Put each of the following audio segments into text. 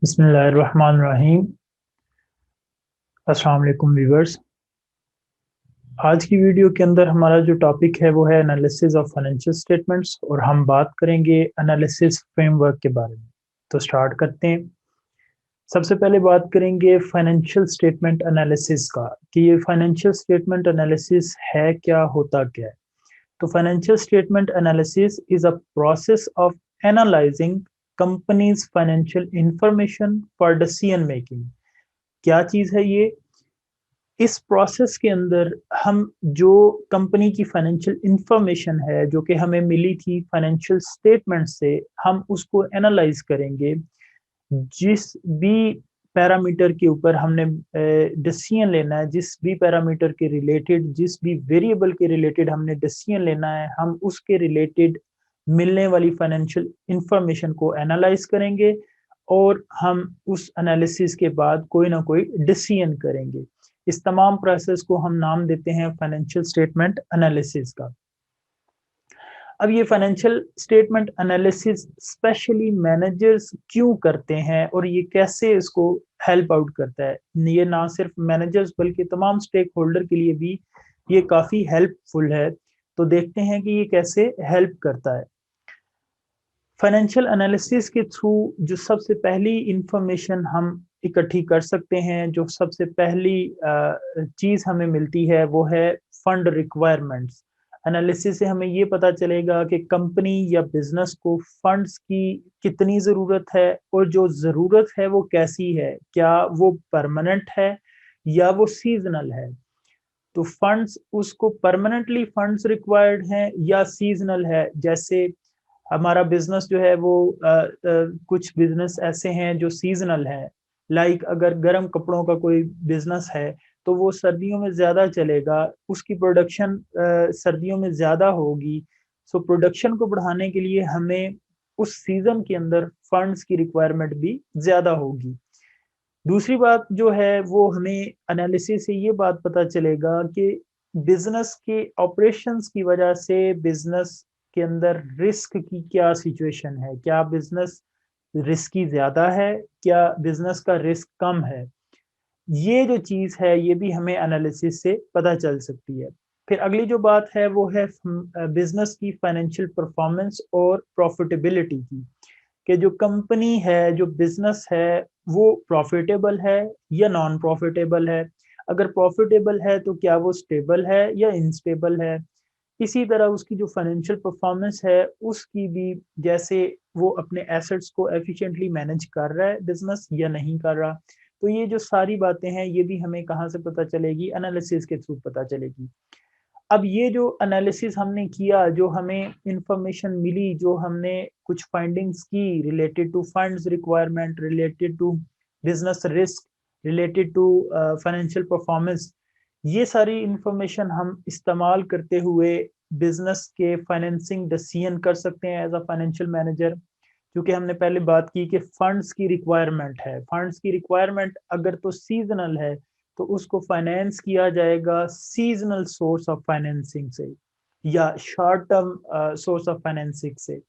बिस्मिल्लाहिर्रहमानिर्रहीम। अस्सलाम वालेकुम व्यूअर्स। आज की वीडियो के अंदर हमारा जो टॉपिक है वो है एनालिसिस ऑफ फाइनेंशियल स्टेटमेंट्स और हम बात करेंगे एनालिसिस फ्रेमवर्क के बारे में। तो स्टार्ट करते हैं। सबसे पहले बात करेंगे फाइनेंशियल स्टेटमेंट एनालिसिस का कि ये फाइनेंशियल स्टेटमेंट एनालिसिस है क्या, होता क्या है। तो financial statement analysis is a process of analysing companies financial information for decision making. क्या चीज़ है ये? इस प्रोसेस के अंदर हम जो कंपनी की फाइनेंशियल इंफॉर्मेशन है जो कि हमें मिली थी फाइनेंशियल स्टेटमेंट से, हम उसको एनालाइज करेंगे। जिस भी पैरामीटर के ऊपर हमने डिसीजन लेना है, जिस भी पैरामीटर के रिलेटेड, जिस भी वेरिएबल के रिलेटेड हमने डिसीजन लेना है, हम उसके रिलेटेड मिलने वाली फाइनेंशियल इंफॉर्मेशन को एनालाइज करेंगे और हम उस एनालिसिस के बाद कोई ना कोई डिसीजन करेंगे। इस तमाम प्रोसेस को हम नाम देते हैं फाइनेंशियल स्टेटमेंट एनालिसिस का। अब ये financial statement analysis specially managers क्यों करते हैं और ये कैसे इसको हेल्प आउट करता है? ये ना सिर्फ मैनेजर्स बल्कि तमाम स्टेक होल्डर के लिए भी ये काफ़ी हेल्पफुल है। तो देखते हैं कि ये कैसे हेल्प करता है। फाइनेंशियल एनालिसिस के थ्रू जो सबसे पहली इंफॉर्मेशन हम इकट्ठी कर सकते हैं, जो सबसे पहली चीज़ हमें मिलती है वो है फंड रिक्वायरमेंट्स। एनालिसिस से हमें ये पता चलेगा कि कंपनी या बिजनेस को फंड्स की कितनी ज़रूरत है और जो ज़रूरत है वो कैसी है, क्या वो परमानेंट है या वो सीजनल है। तो फंड्स उसको परमानेंटली फंड्स रिक्वायर्ड हैं या सीजनल है। जैसे हमारा बिजनेस जो है वो कुछ बिजनेस ऐसे हैं जो सीजनल है। लाइक अगर गर्म कपड़ों का कोई बिजनेस है तो वो सर्दियों में ज़्यादा चलेगा, उसकी प्रोडक्शन सर्दियों में ज़्यादा होगी। सो प्रोडक्शन को बढ़ाने के लिए हमें उस सीजन के अंदर फंड्स की रिक्वायरमेंट भी ज़्यादा होगी। दूसरी बात जो है वो हमें एनालिसिस से ये बात पता चलेगा कि बिजनेस के ऑपरेशंस की वजह से बिजनेस के अंदर रिस्क की क्या सिचुएशन है, क्या बिजनेस रिस्की ज़्यादा है, क्या बिजनेस का रिस्क कम है। ये जो चीज़ है ये भी हमें एनालिसिस से पता चल सकती है। फिर अगली जो बात है वो है बिजनेस की फाइनेंशियल परफॉर्मेंस और प्रॉफिटेबिलिटी की, कि जो कंपनी है, जो बिज़नेस है, वो प्रॉफ़िटेबल है या नॉन प्रॉफ़िटेबल है? अगर प्रॉफ़िटेबल है तो क्या वो स्टेबल है या अनस्टेबल है? इसी तरह उसकी जो फाइनेंशियल परफ़ॉर्मेंस है, उसकी भी, जैसे वो अपने एसेट्स को एफ़िशिएंटली मैनेज कर रहा है बिज़नेस या नहीं कर रहा। तो ये जो सारी बातें हैं, ये भी हमें कहाँ से पता चलेगी? एनालिसिस के थ्रू पता चलेगी। अब ये जो एनालिसिस हमने किया, जो हमें इंफॉर्मेशन मिली, जो हमने कुछ फाइंडिंग्स की related to funds requirement, related to business risk, related to financial performance, ये सारी इंफॉर्मेशन हम इस्तेमाल करते हुए बिजनेस के फाइनेंसिंग डिसीजन कर सकते हैं एज अ फाइनेंशियल मैनेजर। क्योंकि हमने पहले बात की कि फंड्स की रिक्वायरमेंट है, फंड्स की रिक्वायरमेंट अगर तो सीजनल है तो उसको फाइनेंस किया जाएगा सीजनल सोर्स ऑफ फाइनेंसिंग से या short term source of financing से।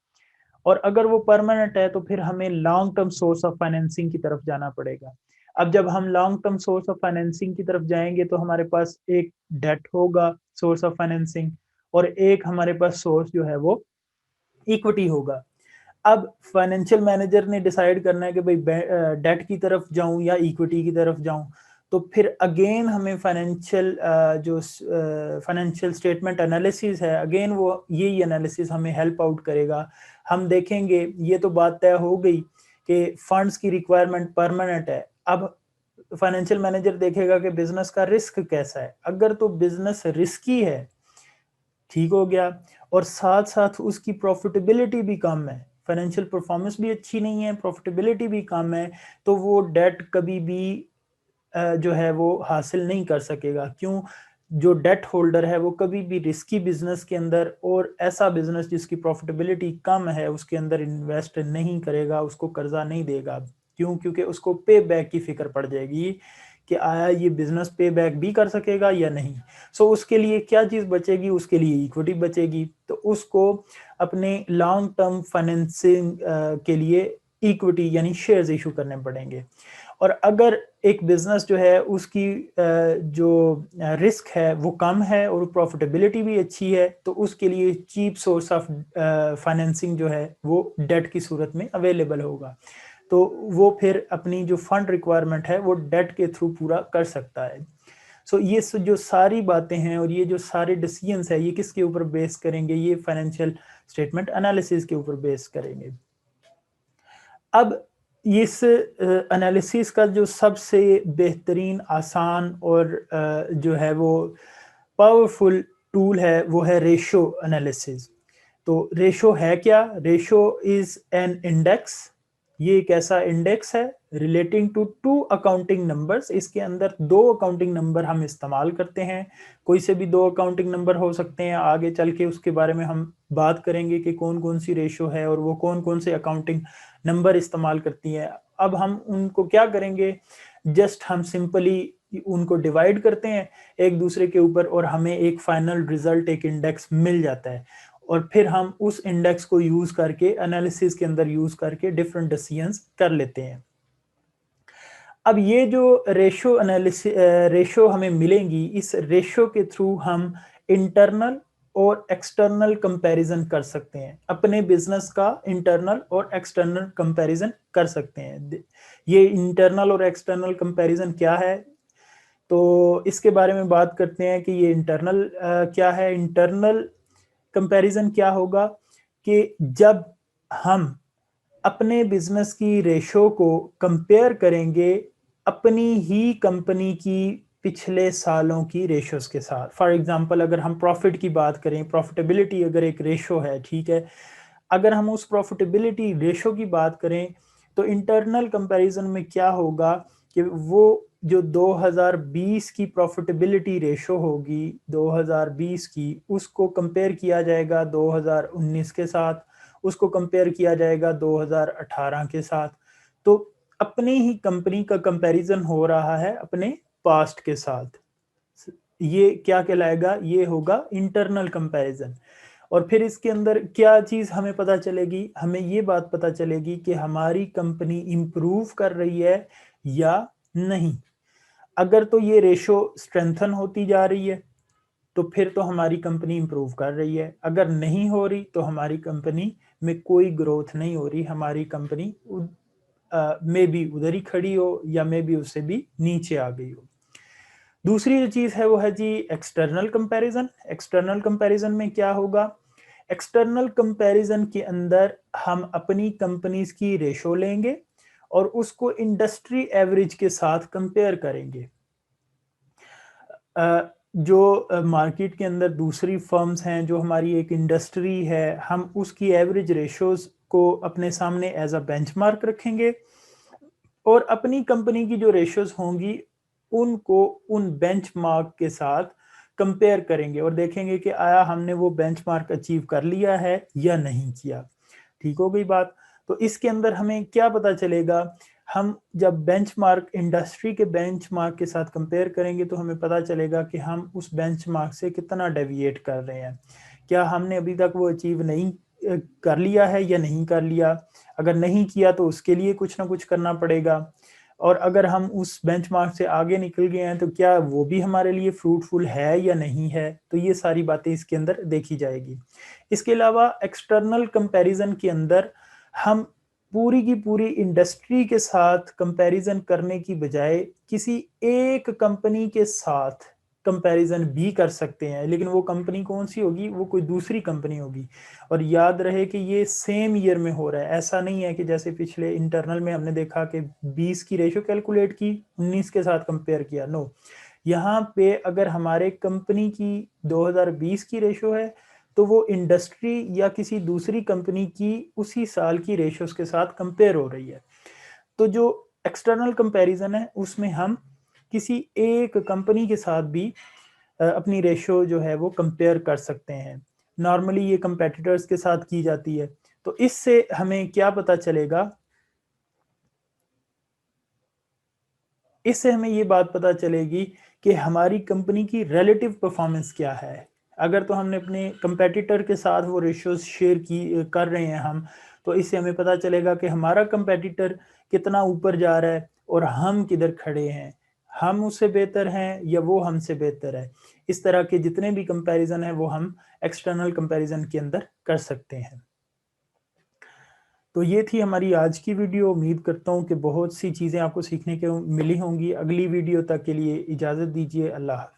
और अगर वो परमानेंट है तो फिर हमें long term source of financing की तरफ जाना पड़ेगा। अब जब हम long term source of financing की तरफ जाएंगे तो हमारे पास एक डेट होगा सोर्स ऑफ फाइनेंसिंग, और एक हमारे पास सोर्स जो है वो इक्विटी होगा। अब फाइनेंशियल मैनेजर ने डिसाइड करना है कि भाई डेट की तरफ जाऊं या इक्विटी की तरफ जाऊं। तो फिर अगेन हमें फाइनेंशियल जो फाइनेंशियल स्टेटमेंट एनालिसिस है, अगेन वो यही एनालिसिस हमें हेल्प आउट करेगा। हम देखेंगे, ये तो बात तय हो गई कि फंड्स की रिक्वायरमेंट परमानेंट है। अब फाइनेंशियल मैनेजर देखेगा कि बिजनेस का रिस्क कैसा है। अगर तो बिजनेस रिस्की है, ठीक हो गया, और साथ साथ उसकी प्रॉफिटेबिलिटी भी कम है, फाइनेंशियल परफॉर्मेंस भी अच्छी नहीं है, प्रॉफिटेबिलिटी भी कम है, तो वो डेट कभी भी जो है वो हासिल नहीं कर सकेगा। क्यों? जो डेट होल्डर है वो कभी भी रिस्की बिजनेस के अंदर और ऐसा बिजनेस जिसकी प्रॉफिटेबिलिटी कम है उसके अंदर इन्वेस्ट नहीं करेगा, उसको कर्जा नहीं देगा। क्यों? क्योंकि उसको पे बैक की फिक्र पड़ जाएगी कि आया ये बिजनेस पे बैक भी कर सकेगा या नहीं। सो उसके लिए क्या चीज़ बचेगी? उसके लिए इक्विटी बचेगी। तो उसको अपने लॉन्ग टर्म फाइनेंसिंग के लिए इक्विटी यानी शेयर्स इशू करने पड़ेंगे। और अगर एक बिजनेस जो है उसकी जो रिस्क है वो कम है और प्रॉफिटेबिलिटी भी अच्छी है, तो उसके लिए चीप सोर्स ऑफ फाइनेंसिंग जो है वो डेट की सूरत में अवेलेबल होगा। तो वो फिर अपनी जो फंड रिक्वायरमेंट है वो डेट के थ्रू पूरा कर सकता है। सो ये जो सारी बातें हैं और ये जो सारे डिसीजंस है ये किसके ऊपर बेस करेंगे, ये फाइनेंशियल स्टेटमेंट एनालिसिस के ऊपर बेस करेंगे। अब इस एनालिसिस का जो सबसे बेहतरीन, आसान और जो है वो पावरफुल टूल है वो है रेशो एनालिसिस। तो रेशो है क्या? Ratio is an index. ये एक ऐसा इंडेक्स है relating to to accounting numbers. इसके अंदर दो अकाउंटिंग नंबर हम इस्तेमाल करते हैं। कोई से भी दो अकाउंटिंग नंबर हो सकते हैं, आगे चल के उसके बारे में हम बात करेंगे कि कौन कौन सी रेशो है और वो कौन कौन से अकाउंटिंग नंबर इस्तेमाल करती है। अब हम उनको क्या करेंगे, जस्ट हम सिंपली उनको डिवाइड करते हैं एक दूसरे के ऊपर और हमें एक फाइनल रिजल्ट, एक इंडेक्स मिल जाता है। और फिर हम उस इंडेक्स को यूज करके एनालिसिस के अंदर यूज करके डिफरेंट डिसीजंस कर लेते हैं। अब ये जो रेशो एनालिसिस रेशो हमें मिलेंगी, इस रेशो के थ्रू हम इंटरनल और एक्सटर्नल कंपैरिजन कर सकते हैं। अपने बिजनेस का इंटरनल और एक्सटर्नल कंपैरिजन कर सकते हैं। ये इंटरनल और एक्सटर्नल कंपैरिजन क्या है, तो इसके बारे में बात करते हैं कि ये इंटरनल क्या है। इंटरनल कंपैरिजन क्या होगा कि जब हम अपने बिजनेस की रेशो को कंपेयर करेंगे अपनी ही कंपनी की पिछले सालों की रेशोस के साथ। फॉर एग्जांपल अगर हम प्रॉफिट की बात करें, प्रॉफिटेबिलिटी अगर एक रेशो है, ठीक है, अगर हम उस प्रॉफिटेबिलिटी रेशो की बात करें तो इंटरनल कंपैरिजन में क्या होगा कि वो जो 2020 की प्रॉफिटेबिलिटी रेशो होगी 2020 की, उसको कंपेयर किया जाएगा 2019 के साथ, उसको कंपेयर किया जाएगा 2018 के साथ। तो अपनी ही कंपनी का कंपैरिजन हो रहा है अपने पास्ट के साथ। ये क्या कहलाएगा, ये होगा इंटरनल कंपैरिजन। और फिर इसके अंदर क्या चीज हमें पता चलेगी, हमें ये बात पता चलेगी कि हमारी कंपनी इंप्रूव कर रही है या नहीं। अगर तो ये रेशो स्ट्रेंथन होती जा रही है तो फिर तो हमारी कंपनी इंप्रूव कर रही है। अगर नहीं हो रही तो हमारी कंपनी में कोई ग्रोथ नहीं हो रही, हमारी कंपनी में भी उधर ही खड़ी हो या में भी उससे भी नीचे आ गई हो। दूसरी जो चीज है वो है जी एक्सटर्नल कंपैरिजन। एक्सटर्नल कंपैरिजन में क्या होगा, एक्सटर्नल कंपैरिजन के अंदर हम अपनी कंपनीज की रेशो लेंगे और उसको इंडस्ट्री एवरेज के साथ कंपेयर करेंगे। जो मार्केट के अंदर दूसरी फर्म्स हैं, जो हमारी एक इंडस्ट्री है, हम उसकी एवरेज रेशोज को अपने सामने एज अ बेंचमार्क रखेंगे और अपनी कंपनी की जो रेशोज होंगी उनको उन बेंचमार्क के साथ कंपेयर करेंगे और देखेंगे कि आया हमने वो बेंचमार्क अचीव कर लिया है या नहीं किया। ठीक हो गई बात। तो इसके अंदर हमें क्या पता चलेगा, हम जब बेंचमार्क इंडस्ट्री के बेंचमार्क के साथ कंपेयर करेंगे तो हमें पता चलेगा कि हम उस बेंचमार्क से कितना डेविएट कर रहे हैं। क्या हमने अभी तक वो अचीव नहीं कर लिया है या नहीं कर लिया। अगर नहीं किया तो उसके लिए कुछ ना कुछ करना पड़ेगा। और अगर हम उस बेंचमार्क से आगे निकल गए हैं तो क्या वो भी हमारे लिए फ्रूटफुल है या नहीं है। तो ये सारी बातें इसके अंदर देखी जाएगी। इसके अलावा एक्सटर्नल कंपैरिजन के अंदर हम पूरी की पूरी इंडस्ट्री के साथ कंपैरिजन करने की बजाय किसी एक कंपनी के साथ कंपैरिजन भी कर सकते हैं, लेकिन वो कंपनी कौन सी होगी, वो कोई दूसरी कंपनी होगी। और याद रहे कि ये सेम ईयर में हो रहा है, ऐसा नहीं है कि जैसे पिछले इंटरनल में हमने देखा कि 20 की रेशो कैलकुलेट की 19 के साथ कंपेयर किया। नो, यहाँ पे अगर हमारे कंपनी की 2020 की रेशो है तो वो इंडस्ट्री या किसी दूसरी कंपनी की उसी साल की रेशोस के साथ कंपेयर हो रही है। तो जो एक्सटर्नल कंपैरिजन है उसमें हम किसी एक कंपनी के साथ भी अपनी रेशो जो है वो कंपेयर कर सकते हैं। नॉर्मली ये कंपेटिटर्स के साथ की जाती है। तो इससे हमें क्या पता चलेगा, इससे हमें ये बात पता चलेगी कि हमारी कंपनी की रिलेटिव परफॉर्मेंस क्या है। अगर तो हमने अपने कंपेटिटर के साथ वो रेशियोज शेयर की कर रहे हैं हम, तो इससे हमें पता चलेगा कि हमारा कंपेटिटर कितना ऊपर जा रहा है और हम किधर खड़े हैं, हम उससे बेहतर हैं या वो हमसे बेहतर है। इस तरह के जितने भी कंपैरिजन है वो हम एक्सटर्नल कंपैरिजन के अंदर कर सकते हैं। तो ये थी हमारी आज की वीडियो। उम्मीद करता हूँ कि बहुत सी चीज़ें आपको सीखने को मिली होंगी। अगली वीडियो तक के लिए इजाज़त दीजिए। अल्लाह हाफ़िज़।